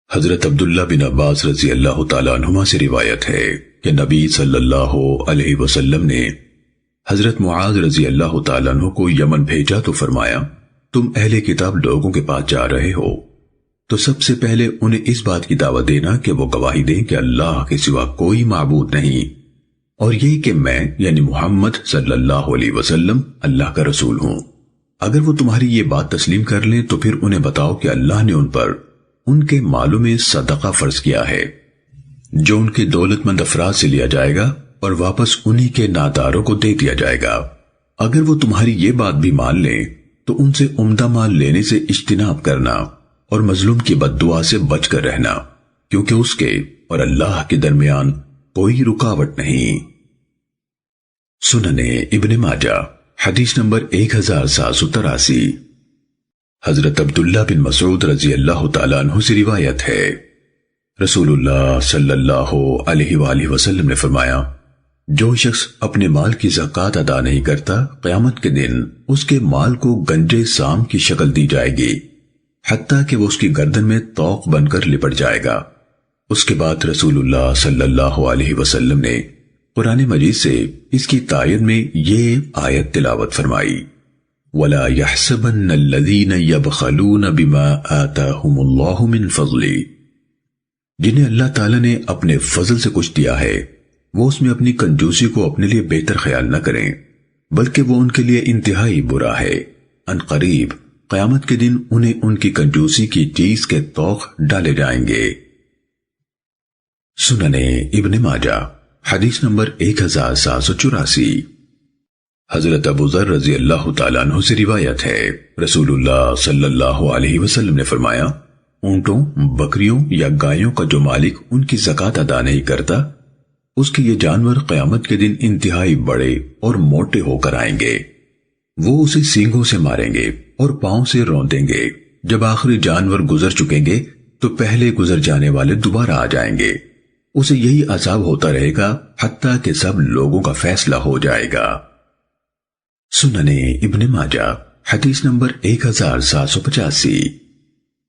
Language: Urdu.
حضرت عبداللہ بن عباس رضی اللہ تعالیٰ عنہما سے روایت ہے کہ نبی صلی اللہ علیہ وسلم نے حضرت معاذ رضی اللہ تعالیٰ عنہ کو یمن بھیجا تو فرمایا، تم اہل کتاب لوگوں کے پاس جا رہے ہو تو سب سے پہلے انہیں اس بات کی دعوت دینا کہ وہ گواہی دیں کہ اللہ کے سوا کوئی معبود نہیں، اور یہ کہ میں یعنی محمد صلی اللہ علیہ وسلم اللہ کا رسول ہوں۔ اگر وہ تمہاری یہ بات تسلیم کر لیں تو پھر انہیں بتاؤ کہ اللہ نے ان پر ان کے مالوں میں صدقہ فرض کیا ہے جو ان کے دولت مند افراد سے لیا جائے گا اور واپس انہی کے ناداروں کو دے دیا جائے گا۔ اگر وہ تمہاری یہ بات بھی مان لیں تو ان سے عمدہ مال لینے سے اجتناب کرنا اور مظلوم کی بد دعا سے بچ کر رہنا، کیونکہ اس کے اور اللہ کے درمیان کوئی رکاوٹ نہیں۔ سننے ابن ماجہ حدیث نمبر 1783۔ حضرت عبداللہ بن مسعود رضی اللہ تعالیٰ عنہ سے روایت ہے، رسول اللہ صلی اللہ علیہ وآلہ وسلم نے فرمایا، جو شخص اپنے مال کی زکوٰۃ ادا نہیں کرتا، قیامت کے دن اس کے مال کو گنجے سام کی شکل دی جائے گی، حتیٰ کہ وہ اس کی گردن میں طوق بن کر لپٹ جائے گا۔ اس کے بعد رسول اللہ صلی اللہ علیہ وسلم نے قرآن مجید سے اس کی تائید میں یہ آیت تلاوت فرمائی، وَلَا يَحْسَبَنَّ الَّذِينَ يَبْخَلُونَ بِمَا آتَاهُمُ اللَّهُ مِنْ فَضْلِهِ، جنہیں اللہ تعالیٰ نے اپنے فضل سے کچھ دیا ہے وہ اس میں اپنی کنجوسی کو اپنے لیے بہتر خیال نہ کریں، بلکہ وہ ان کے لیے انتہائی برا ہے۔ ان قریب قیامت کے دن انہیں ان کی کنجوسی کی چیز کے طوق ڈالے جائیں گے۔ سننے ابن ماجہ حدیث نمبر 1784۔ حضرت ابو ذر رضی اللہ تعالیٰ عنہ سے روایت ہے، رسول اللہ صلی اللہ علیہ وسلم نے فرمایا، اونٹوں، بکریوں یا گایوں کا جو مالک ان کی زکوٰۃ ادا نہیں کرتا، اس کے یہ جانور قیامت کے دن انتہائی بڑے اور موٹے ہو کر آئیں گے۔ وہ اسے سینگوں سے ماریں گے اور پاؤں سے روندیں گے۔ جب آخری جانور گزر چکیں گے تو پہلے گزر جانے والے دوبارہ آ جائیں گے۔ اسے یہی عذاب ہوتا رہے گا حتیٰ کہ سب لوگوں کا فیصلہ ہو جائے گا۔ سننے ابن ماجہ حدیث نمبر 1785۔